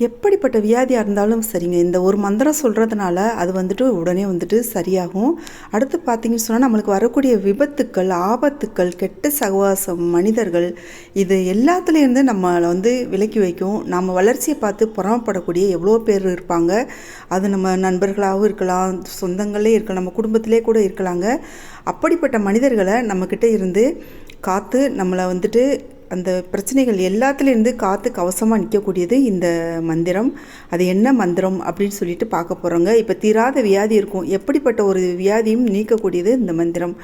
எப்படிப்பட்ட வியாதியாக இருந்தாலும் சரிங்க, இந்த ஒரு மந்திரம் சொல்கிறதுனால அது வந்துட்டு உடனே வந்துட்டு சரியாகும். அடுத்து பார்த்தீங்கன்னு சொன்னால், நம்மளுக்கு வரக்கூடிய விபத்துக்கள், ஆபத்துக்கள், கெட்ட சகவாசம், மனிதர்கள், இது எல்லாத்துலேருந்து நம்மளை வந்து விலக்கி வைக்கும். நம்ம வளர்ச்சியை பார்த்து பொறாமப்படக்கூடிய எவ்வளோ பேர் இருப்பாங்க. அது நம்ம நண்பர்களாகவும் இருக்கலாம், சொந்தங்களே இருக்கலாம், நம்ம குடும்பத்திலே கூட இருக்கலாங்க. அப்படிப்பட்ட மனிதர்களை நம்மக்கிட்ட இருந்து காத்து நம்மளை வந்துட்டு அந்த பிரச்சனைகள் எல்லாத்துலேருந்து காத்து கவசமாக நிற்கக்கூடியது இந்த மந்திரம். அது என்ன மந்திரம் அப்படின்னு சொல்லிட்டு பார்க்க போகிறோங்க. இப்போ தீராத வியாதி இருக்கும், எப்படிப்பட்ட ஒரு வியாதியும் நீக்கக்கூடியது இந்த மந்திரம்.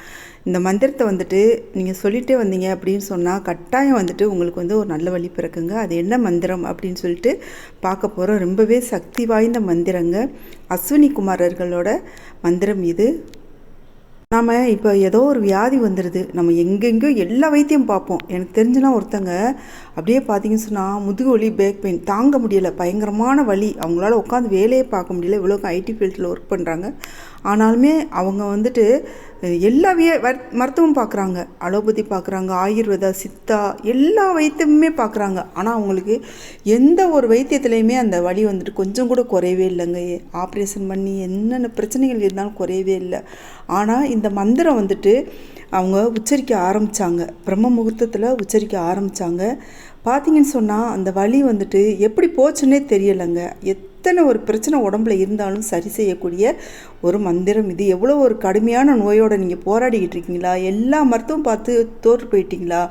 இந்த மந்திரத்தை வந்துட்டு நீங்கள் சொல்லிகிட்டே வந்தீங்க அப்படின்னு சொன்னால் கட்டாயம் வந்துட்டு உங்களுக்கு வந்து ஒரு நல்ல வழி பிறக்குங்க. அது என்ன மந்திரம் அப்படின்னு சொல்லிட்டு பார்க்க போகிறோம். ரொம்பவே சக்தி வாய்ந்த மந்திரங்க. அஸ்வினி குமாரர்களோட மந்திரம் இது. நாம் இப்போ ஏதோ ஒரு வியாதி வந்துடுது, நம்ம எங்கெங்கேயோ எல்லா வைத்தியம் பார்ப்போம். எனக்கு தெரிஞ்சுனா ஒருத்தங்க அப்படியே பார்த்தீங்கன்னு சொன்னால் முதுகு வலி, பேக் பெயின் தாங்க முடியலை, பயங்கரமான வலி, அவங்களால உட்காந்து வேலையே பார்க்க முடியல. இவ்வளோக்கு ஐடி ஃபீல்டில் ஒர்க் பண்ணுறாங்க. ஆனாலுமே அவங்க வந்துட்டு எல்லா மருத்துவம் பார்க்குறாங்க, அலோபதி பார்க்குறாங்க, ஆயுர்வேதா, சித்தா, எல்லா வைத்தியமுமே பார்க்குறாங்க. ஆனால் அவங்களுக்கு எந்த ஒரு வைத்தியத்துலேயுமே அந்த வலி வந்துட்டு கொஞ்சம் கூட குறையவே இல்லைங்க. ஆப்ரேஷன் பண்ணி என்னென்ன பிரச்சனைகள் இருந்தாலும் குறையவே இல்லை. ஆனால் இந்த மந்திரம் வந்துட்டு அவங்க உச்சரிக்க ஆரம்பித்தாங்க, பிரம்ம முகூர்த்தத்தில் உச்சரிக்க ஆரம்பித்தாங்க. பார்த்தீங்கன்னு சொன்னால் அந்த வலி வந்துட்டு எப்படி போச்சுன்னே தெரியலைங்க. எத்தனை ஒரு பிரச்சனை உடம்புல இருந்தாலும் சரி செய்யக்கூடிய ஒரு மந்திரம் இது. எவ்வளோ ஒரு கடுமையான நோயோடு நீங்கள் போராடிக்கிட்டு இருக்கீங்களா, எல்லா மருத்துவம் பார்த்து தோற்று போயிட்டீங்களா,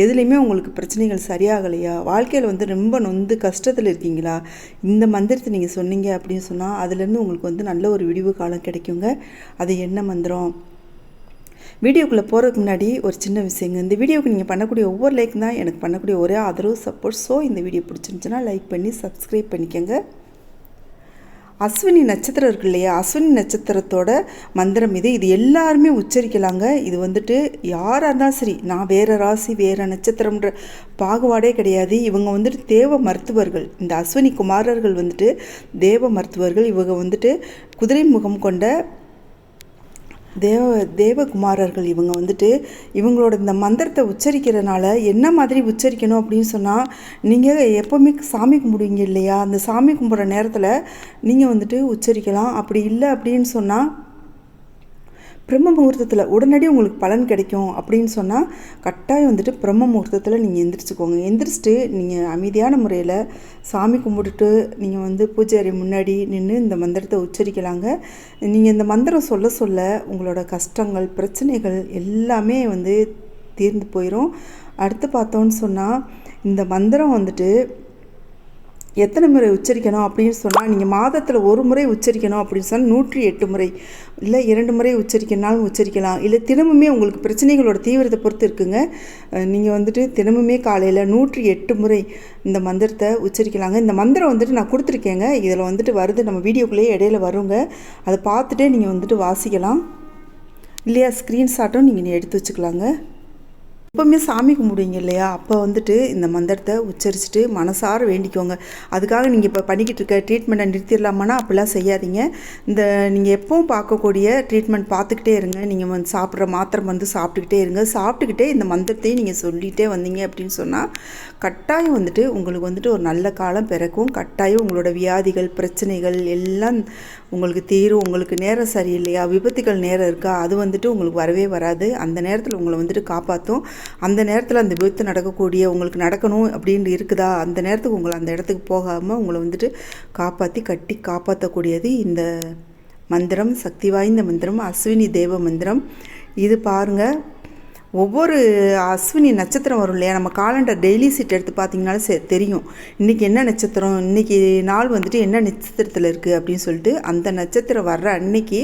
எதுலேயுமே உங்களுக்கு பிரச்சனைகள் சரியாகலையா, வாழ்க்கையில் வந்து ரொம்ப நொந்து கஷ்டத்தில் இருக்கீங்களா, இந்த மந்திரத்தை நீங்கள் சொன்னீங்க அப்படின்னு சொன்னால் அதுலேருந்து உங்களுக்கு வந்து நல்ல ஒரு விடிவு காலம் கிடைக்குங்க. அது என்ன மந்திரம்? வீடியோக்குள்ளே போகிறதுக்கு முன்னாடி ஒரு சின்ன விஷயங்க. இந்த வீடியோவுக்கு நீங்கள் பண்ணக்கூடிய ஒவ்வொரு லைக் தான் எனக்கு பண்ணக்கூடிய ஒரே ஆதரவு, சப்போர்ட். ஸோ இந்த வீடியோ பிடிச்சிருந்துச்சுன்னா லைக் பண்ணி சப்ஸ்கிரைப் பண்ணிக்கோங்க. அஸ்வினி நட்சத்திரம் இருக்கு இல்லையா, அஸ்வினி நட்சத்திரத்தோட மந்திரம் இது. இது எல்லாருமே உச்சரிக்கலாங்க. இது வந்துட்டு யாராக இருந்தாலும் சரி, நான் வேறு ராசி வேறு நட்சத்திரம்ன்ற பாகுபாடே கிடையாது. இவங்க வந்துட்டு தேவ மருத்துவர்கள். இந்த அஸ்வினி குமாரர்கள் வந்துட்டு தேவ மருத்துவர்கள். இவங்க வந்துட்டு குதிரை முகம் கொண்ட தேவகுமாரர்கள். இவங்க வந்துட்டு இவங்களோட இந்த மந்திரத்தை உச்சரிக்கிறதுனால என்ன மாதிரி உச்சரிக்கணும் அப்படின்னு சொன்னால், நீங்கள் எப்போவுமே சாமி கும்பிடுவீங்க இல்லையா, அந்த சாமி கும்பிட்ற நேரத்தில் நீங்கள் வந்துட்டு உச்சரிக்கலாம். அப்படி இல்லை அப்படின்னு சொன்னால் பிரம்ம முகூர்த்தத்தில் உடனடி உங்களுக்கு பலன் கிடைக்கும் அப்படின்னு சொன்னால் கட்டாயம் வந்துட்டு பிரம்ம முகூர்த்தத்தில் நீங்கள் எந்திரிச்சுக்கோங்க. எந்திரிச்சிட்டு நீங்கள் அமைதியான முறையில் சாமி கும்பிட்டுட்டு நீங்கள் வந்து பூஜை அறை முன்னாடி நின்று இந்த மந்திரத்தை உச்சரிக்கலாங்க. நீங்கள் இந்த மந்திரம் சொல்ல சொல்ல உங்களோட கஷ்டங்கள், பிரச்சனைகள் எல்லாமே வந்து தீர்ந்து போயிடும். அடுத்து பார்த்தோன்னு சொன்னால் இந்த மந்திரம் வந்துட்டு எத்தனை முறை உச்சரிக்கணும் அப்படின்னு சொன்னால், நீங்கள் மாதத்தில் ஒரு முறை உச்சரிக்கணும் அப்படின்னு சொன்னால் 108 முறை, இல்லை 2 முறை உச்சரிக்கனாலும் உச்சரிக்கலாம். இல்லை தினமுமே உங்களுக்கு பிரச்சனைகளோட தீவிரத்தை பொறுத்து இருக்குங்க. நீங்கள் வந்துட்டு தினமுமே காலையில் 108 முறை இந்த மந்திரத்தை உச்சரிக்கலாங்க. இந்த மந்திரம் வந்துட்டு நான் கொடுத்துருக்கேங்க, இதில் வந்துட்டு வருது, நம்ம வீடியோக்குள்ளேயே இடையில வருங்க. அதை பார்த்துட்டே நீங்கள் வந்துட்டு வாசிக்கலாம், இல்லையா ஸ்க்ரீன்ஷாட்டும் நீங்கள் எடுத்து வச்சுக்கலாங்க. எப்போவுமே சாமி கும்பிடுவீங்க இல்லையா, அப்போ வந்துட்டு இந்த மந்திரத்தை உச்சரிச்சுட்டு மனசார வேண்டிக்கோங்க. அதுக்காக நீங்கள் இப்போ பண்ணிக்கிட்டு இருக்க ட்ரீட்மெண்ட்டை நிறுத்திடலாமான்னா அப்படிலாம் செய்யாதீங்க. இந்த நீங்கள் எப்பவும் பார்க்கக்கூடிய ட்ரீட்மெண்ட் பார்த்துக்கிட்டே இருங்க. நீங்கள் வந்து சாப்பிட்ற மாத்திரை வந்து சாப்பிட்டுக்கிட்டே இருங்க. சாப்பிட்டுக்கிட்டே இந்த மந்திரத்தையும் நீங்கள் சொல்லிகிட்டே வந்தீங்க அப்படின்னு சொன்னால் கட்டாயம் வந்துட்டு உங்களுக்கு வந்துட்டு ஒரு நல்ல காலம் பிறக்கும். கட்டாயம் உங்களோட வியாதிகள், பிரச்சனைகள் எல்லாம் உங்களுக்கு தீரும். உங்களுக்கு நேரம் சரியில்லையா, விபத்துகள் நேரம் இருக்கா, அது வந்துட்டு உங்களுக்கு வரவே வராது. அந்த நேரத்தில் உங்களை வந்துட்டு காப்பாற்றும். அந்த நேரத்தில் அந்த விபத்து நடக்கக்கூடிய உங்களுக்கு நடக்கணும் அப்படின்னு இருக்குதா, அந்த நேரத்துக்கு உங்களை அந்த இடத்துக்கு போகாமல் உங்களை வந்துட்டு கட்டி காப்பாற்றக்கூடியது இந்த மந்திரம். சக்தி வாய்ந்த மந்திரம், அஸ்வினி தேவ மந்திரம். இது பாருங்கள், ஒவ்வொரு அஸ்வினி நட்சத்திரம் வரும் இல்லையா, நம்ம காலண்டர் டெய்லி சீட் எடுத்து பார்த்தீங்கனாலும் தெரியும் இன்றைக்கி என்ன நட்சத்திரம், இன்றைக்கி நாள் வந்துட்டு என்ன நட்சத்திரத்தில் இருக்குது அப்படின்னு சொல்லிட்டு அந்த நட்சத்திரம் வர்ற அன்னைக்கு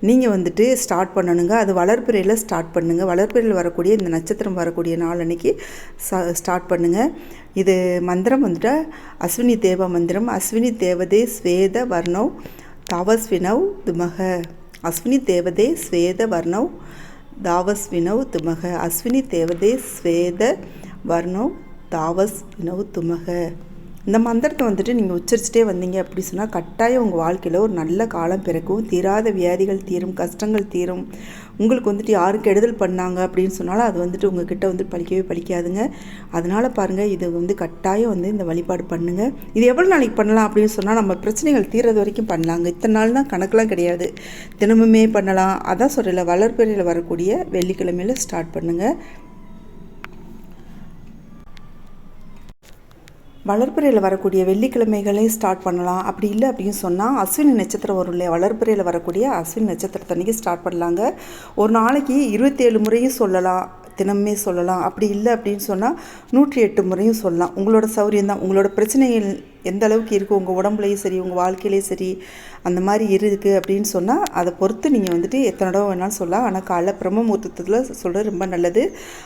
நீங்கள் வந்துட்டு ஸ்டார்ட் பண்ணணுங்க. அது வளர்பிறையில் ஸ்டார்ட் பண்ணுங்கள். வளர்பிறையில் வரக்கூடிய இந்த நட்சத்திரம் வரக்கூடிய நாள் அன்னைக்கு ஸ்டார்ட் பண்ணுங்கள். இது மந்திரம் வந்துட்டு அஸ்வினி தேவ மந்திரம். அஸ்வினி தேவதே ஸ்வேத வர்ணவ் தாவஸ்வினவ் துமக. அஸ்வினி தேவதே ஸ்வேத வர்ணவ் தாவஸ்வினவ் துமக. அஸ்வினி தேவதே ஸ்வேத வர்ணவ் தாவஸ்வினவ் துமக இந்த மந்திரத்தை வந்துட்டு நீங்கள் உச்சரிச்சிட்டே வந்தீங்க அப்படி சொன்னால் கட்டாயம் உங்கள் வாழ்க்கையில் ஒரு நல்ல காலம் பிறக்கும், தீராத வியாதிகள் தீரும், கஷ்டங்கள் தீரும். உங்களுக்கு வந்துட்டு யாரும் கெடுதல் பண்ணாங்க அப்படின்னு சொன்னாலும் அது வந்துட்டு உங்ககிட்ட வந்து பலிக்கவே பலிக்காதுங்க. அதனால் பாருங்கள், இது வந்து கட்டாயம் வந்து இந்த வழிபாடு பண்ணுங்கள். இது எவ்வளோ நாளைக்கு பண்ணலாம் அப்படின்னு சொன்னால் நம்ம பிரச்சனைகள் தீர்றது வரைக்கும் பண்ணலாங்க. இத்தனை நாள் தான் கணக்கெலாம் கிடையாது, தினமுமே பண்ணலாம். அதான் சொல்லலை, வளர்பிறையில் வரக்கூடிய வெள்ளிக்கிழமையில் ஸ்டார்ட் பண்ணுங்கள். வளர்பிறையில் வரக்கூடிய வெள்ளிக்கிழமைகளையும் ஸ்டார்ட் பண்ணலாம். அப்படி இல்லை அப்படின்னு சொன்னால் அஸ்வினி நட்சத்திரம் வரும் இல்லையா, வளர்பிறையில் வரக்கூடிய அஸ்வினி நட்சத்திரத்தன்னைக்கு ஸ்டார்ட் பண்ணலாங்க. ஒரு நாளைக்கு 27 முறையும் சொல்லலாம், தினமே சொல்லலாம். அப்படி இல்லை அப்படின்னு சொன்னால் 108 முறையும் சொல்லலாம். உங்களோட சௌரியம் தான். உங்களோட பிரச்சனைகள் எந்த அளவுக்கு இருக்குது, உங்கள் உடம்புலையும் சரி உங்கள் வாழ்க்கையிலையும் சரி அந்த மாதிரி இருக்குது அப்படின்னு சொன்னால் அதை பொறுத்து நீங்கள் வந்துட்டு எத்தனை தடவை வேணாலும் சொல்லலாம். ஆனால் காலைல பிரம்ம முகூர்த்தத்தில் சொல்கிறது ரொம்ப நல்லது.